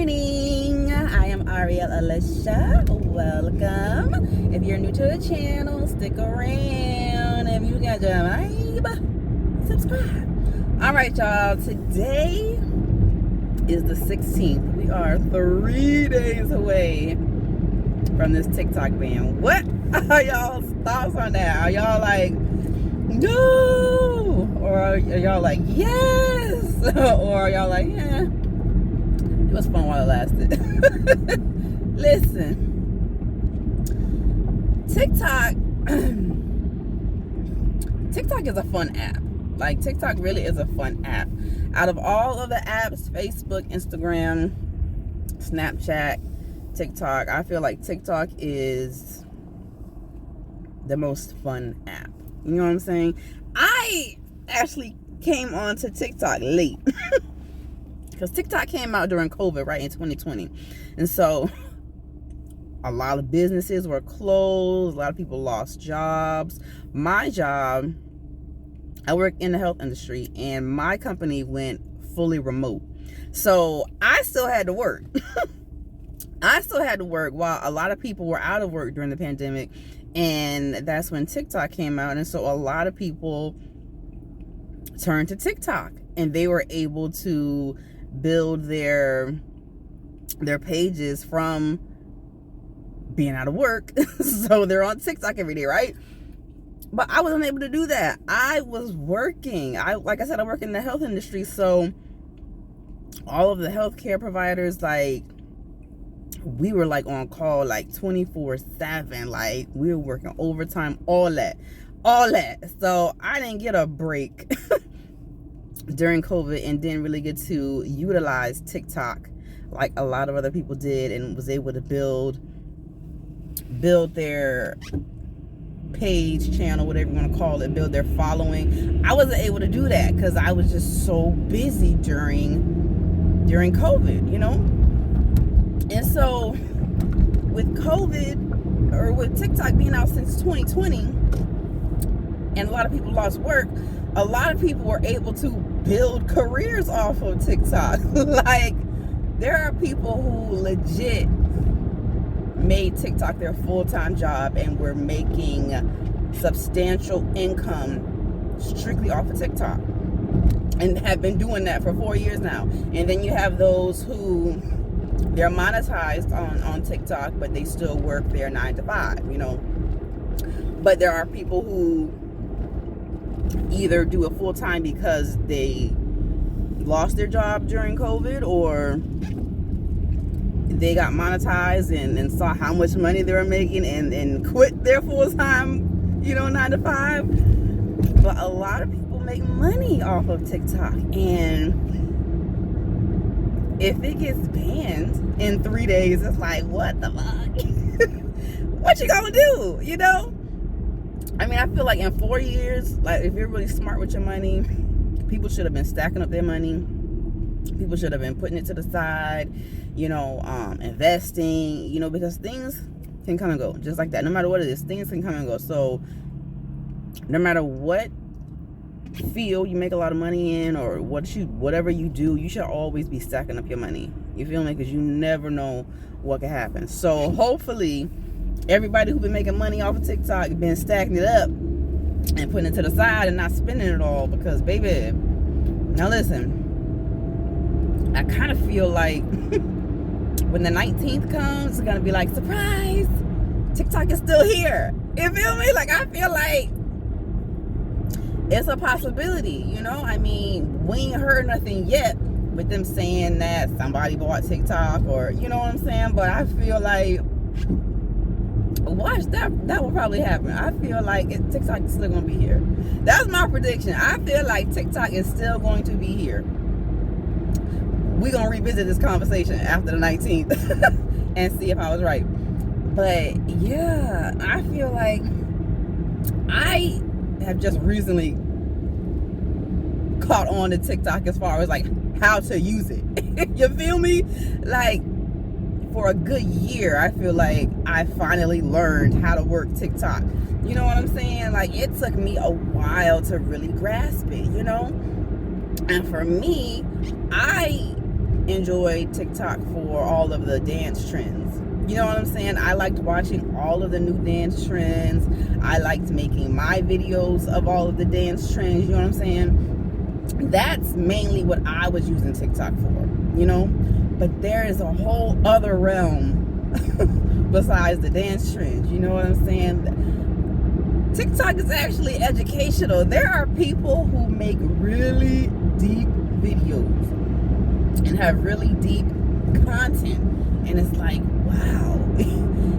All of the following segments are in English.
morning. I am Ariel Alicia. Welcome. If you're new to the channel, stick around. If you got your vibe, subscribe. All right, y'all. Today is the 16th. We are 3 days away from this TikTok ban. What are y'all's thoughts on that? Are y'all like, no? Or are y'all like, yes? Or are y'all like, yeah, it was fun while it lasted? Listen, TikTok is a fun app. Like, TikTok really is a fun app. Out of all of the apps, Facebook, Instagram, Snapchat, TikTok, I feel like TikTok is the most fun app. You know what I'm saying? I actually came onto TikTok late because TikTok came out during COVID, right, in 2020. And so a lot of businesses were closed. A lot of people lost jobs. My job, I work in the health industry, and my company went fully remote. So I still had to work. I still had to work while a lot of people were out of work during the pandemic. And that's when TikTok came out. And so a lot of people turned to TikTok, and they were able to build their pages from being out of work. So they're on TikTok every day, right? But I wasn't able to do that. I was working. Like I said, I work in the health industry. So all of the healthcare providers, like, we were like on call like 24/7. Like, we were working overtime, all that. So I didn't get a break during COVID and didn't really get to utilize TikTok like a lot of other people did, and was able to build their page, channel, whatever you want to call it, build their following. I wasn't able to do that because I was just so busy during COVID, you know? And so with COVID, or with TikTok being out since 2020, and a lot of people lost work, a lot of people were able to build careers off of TikTok. Like, there are people who legit made TikTok their full-time job and were making substantial income strictly off of TikTok, and have been doing that for 4 years now. And then you have those who, they're monetized on TikTok, but they still work their 9 to 5, you know. But there are people who either do it full-time because they lost their job during COVID, or they got monetized and saw how much money they were making and quit their full-time, you know, 9 to 5. But a lot of people make money off of TikTok, and if it gets banned in 3 days, it's like, what the fuck? What you gonna do, you know? I mean, I feel like in 4 years, like, if you're really smart with your money, people should have been stacking up their money. People should have been putting it to the side, you know, investing, you know, because things can come and go just like that. No matter what it is, things can come and go. So no matter what field you make a lot of money in, or whatever you do, you should always be stacking up your money. You feel me? Because you never know what can happen. So hopefully everybody who's been making money off of TikTok been stacking it up and putting it to the side and not spending it all. Because, baby, now listen, I kind of feel like when the 19th comes, it's gonna be like, surprise, TikTok is still here. You feel me? Like, I feel like it's a possibility, you know? I mean, we ain't heard nothing yet with them saying that somebody bought TikTok, or, you know what I'm saying? But I feel like, watch, that will probably happen. I feel like TikTok is still gonna be here. That's my prediction. I feel like TikTok is still going to be here. We're gonna revisit this conversation after the 19th and see if I was right. But yeah, I feel like I have just recently caught on to TikTok as far as like how to use it. You feel me? Like, for a good year, I feel like I finally learned how to work TikTok. You know what I'm saying? Like, it took me a while to really grasp it, you know? And for me, I enjoyed TikTok for all of the dance trends. You know what I'm saying? I liked watching all of the new dance trends. I liked making my videos of all of the dance trends. You know what I'm saying? That's mainly what I was using TikTok for, you know? But there is a whole other realm besides the dance trends. You know what I'm saying? TikTok is actually educational. There are people who make really deep videos and have really deep content, and it's like, wow.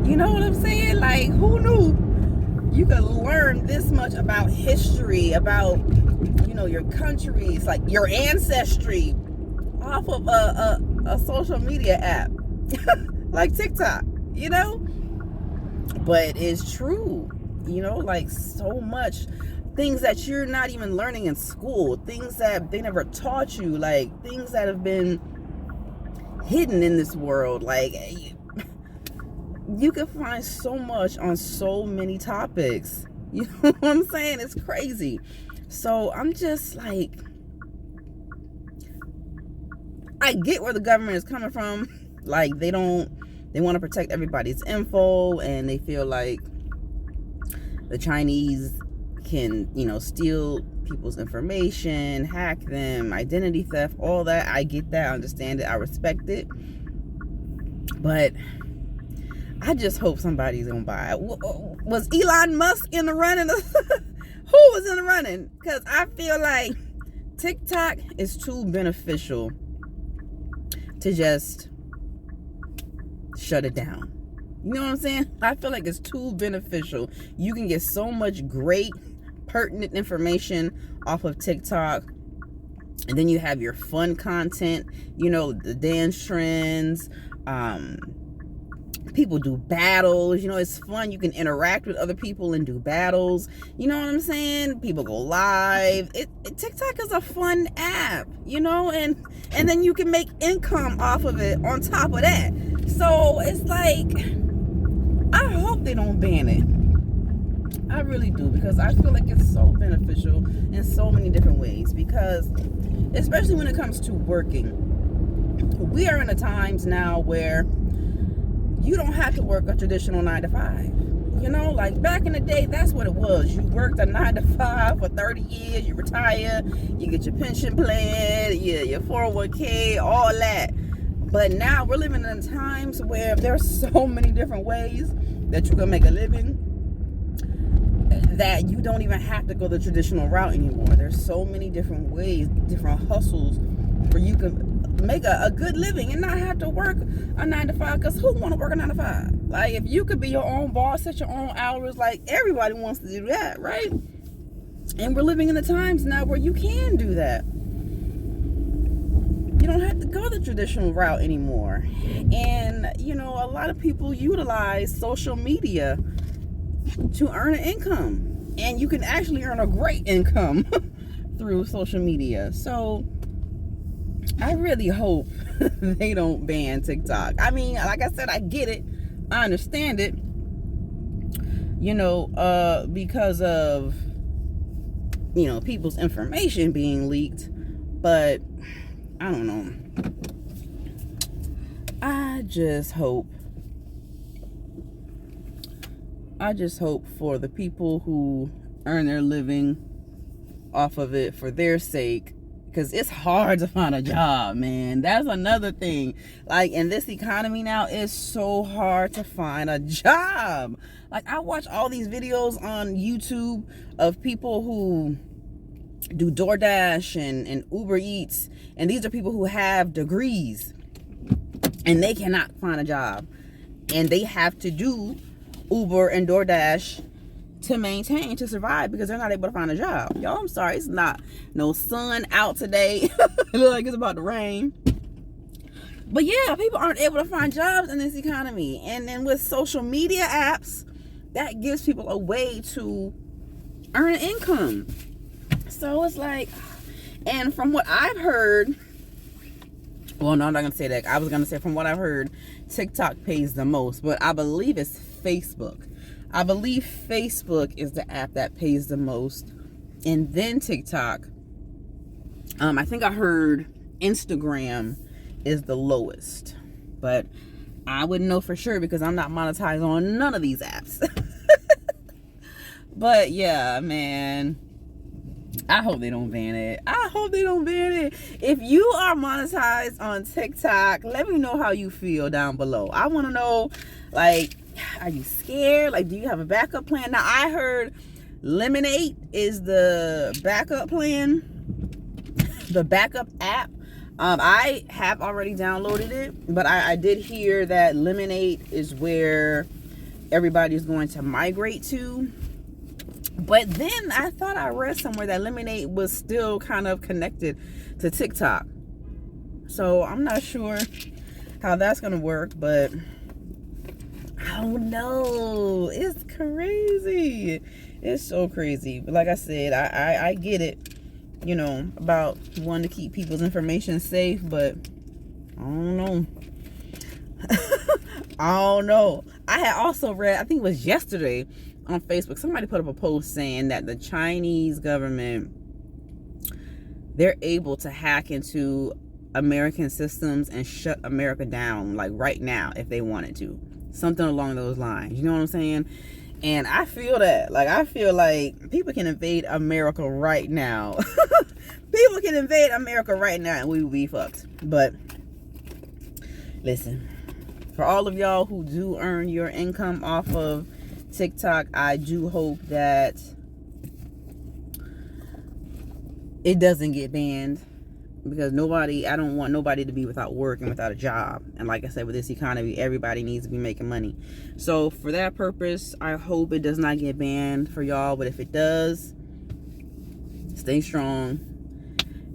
You know what I'm saying? Like, who knew you could learn this much about history, about, you know, your countries, like your ancestry, off of a social media app like TikTok, you know? But it's true, you know, like so much things that you're not even learning in school, things that they never taught you, like things that have been hidden in this world. Like, you can find so much on so many topics. You know what I'm saying? It's crazy. So I'm just like, I get where the government is coming from. Like, they want to protect everybody's info, and they feel like the Chinese can, you know, steal people's information, hack them, identity theft, all that. I get that, I understand it, I respect it. But I just hope somebody's gonna buy it. Was Elon Musk in the running? Who was in the running? Because I feel like TikTok is too beneficial to just shut it down. You know what I'm saying? I feel like it's too beneficial. You can get so much great, pertinent information off of TikTok. And then you have your fun content, you know, the dance trends. People do battles. You know, it's fun. You can interact with other people and do battles. You know what I'm saying? People go live. TikTok is a fun app, you know, and then you can make income off of it on top of that. So it's like, I hope they don't ban it. I really do, because I feel like it's so beneficial in so many different ways. Because especially when it comes to working, we are in a times now where you don't have to work a traditional 9 to 5. You know, like back in the day, that's what it was. You worked a 9 to 5 for 30 years, you retire, you get your pension plan, your 401k, all that. But now we're living in times where there's so many different ways that you can make a living, that you don't even have to go the traditional route anymore. There's so many different ways, different hustles where you can make a good living and not have to work a 9 to 5. Because who want to work a 9 to 5? Like, if you could be your own boss, set your own hours, like everybody wants to do that, right? And we're living in the times now where you can do that. You don't have to go the traditional route anymore. And, you know, a lot of people utilize social media to earn an income. And you can actually earn a great income through social media. So I really hope they don't ban TikTok. I mean, like I said, I get it. I understand it. You know, because of, you know, people's information being leaked. But I don't know. I just hope for the people who earn their living off of it, for their sake, because it's hard to find a job, man. That's another thing. Like, in this economy now, it's so hard to find a job. Like, I watch all these videos on YouTube of people who do DoorDash and Uber Eats, and these are people who have degrees and they cannot find a job, and they have to do Uber and DoorDash to survive, because they're not able to find a job. Y'all, I'm sorry, it's not no sun out today. It looks like it's about to rain. But yeah, people aren't able to find jobs in this economy. And then with social media apps, that gives people a way to earn income. So it's like, and from what I've heard, well, no, I'm not going to say that. I was going to say, from what I've heard, TikTok pays the most, but I believe it's Facebook. I believe Facebook is the app that pays the most, and then TikTok. I think I heard Instagram is the lowest. But I wouldn't know for sure because I'm not monetized on none of these apps. But yeah, man, I hope they don't ban it. I hope they don't ban it. If you are monetized on TikTok, let me know how you feel down below. I want to know, like, are you scared? Like, do you have a backup plan? Now, I heard Lemonade is the backup plan, the backup app. I have already downloaded it, but I did hear that Lemonade is where everybody's going to migrate to. But then I thought I read somewhere that Lemonade was still kind of connected to TikTok. So I'm not sure how that's going to work, but I don't know. It's crazy. It's so crazy. But like I said, I get it, you know, about wanting to keep people's information safe, but I don't know. I don't know. I had also read, I think it was yesterday on Facebook, somebody put up a post saying that the Chinese government, they're able to hack into American systems and shut America down, like right now, if they wanted to. Something along those lines. You know what I'm saying? And I feel that. Like, I feel like people can invade America right now. People can invade America right now and we will be fucked. But listen, for all of y'all who do earn your income off of TikTok, I do hope that it doesn't get banned, because I don't want nobody to be without work and without a job. And like I said, with this economy, everybody needs to be making money. So for that purpose, I hope it does not get banned for y'all. But if it does, stay strong.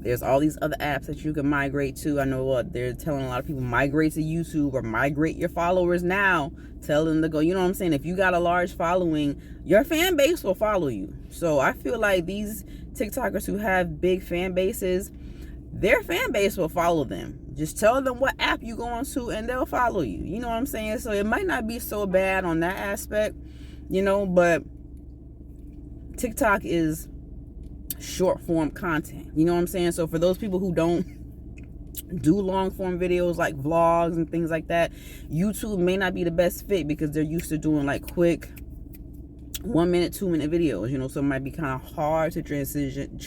There's all these other apps that you can migrate to. I know what they're telling a lot of people, migrate to YouTube or migrate your followers now. Tell them to go. You know what I'm saying? If you got a large following, your fan base will follow you. So I feel like these TikTokers who have big fan bases, their fan base will follow them. Just tell them what app you going to and they'll follow you. You know what I'm saying? So it might not be so bad on that aspect, you know, but TikTok is short form content. You know what I'm saying? So for those people who don't do long form videos like vlogs and things like that, YouTube may not be the best fit because they're used to doing like quick 1 minute, 2 minute videos, you know, so it might be kind of hard to transition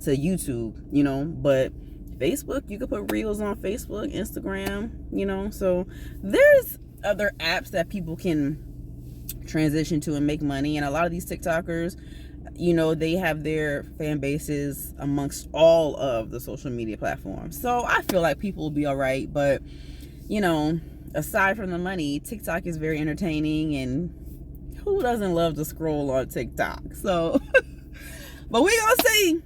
to YouTube, you know. But Facebook, you could put reels on Facebook, Instagram, you know. So there's other apps that people can transition to and make money. And a lot of these TikTokers, you know, they have their fan bases amongst all of the social media platforms. So I feel like people will be all right. But, you know, aside from the money, TikTok is very entertaining, and who doesn't love to scroll on TikTok? So, but we gonna see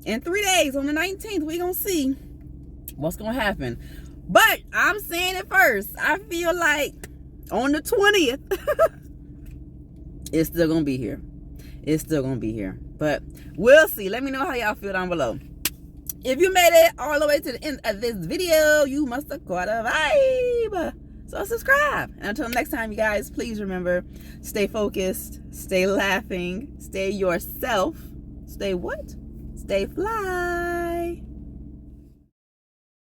in 3 days on the 19th, we gonna see what's gonna happen. But I'm saying it first, I feel like on the 20th, it's still gonna be here. It's still gonna be here, but we'll see. Let me know how y'all feel down below. If you made it all the way to the end of this video, you must have caught a vibe. So subscribe. And until next time, you guys, please remember, stay focused, stay laughing, stay yourself, stay what? Stay fly.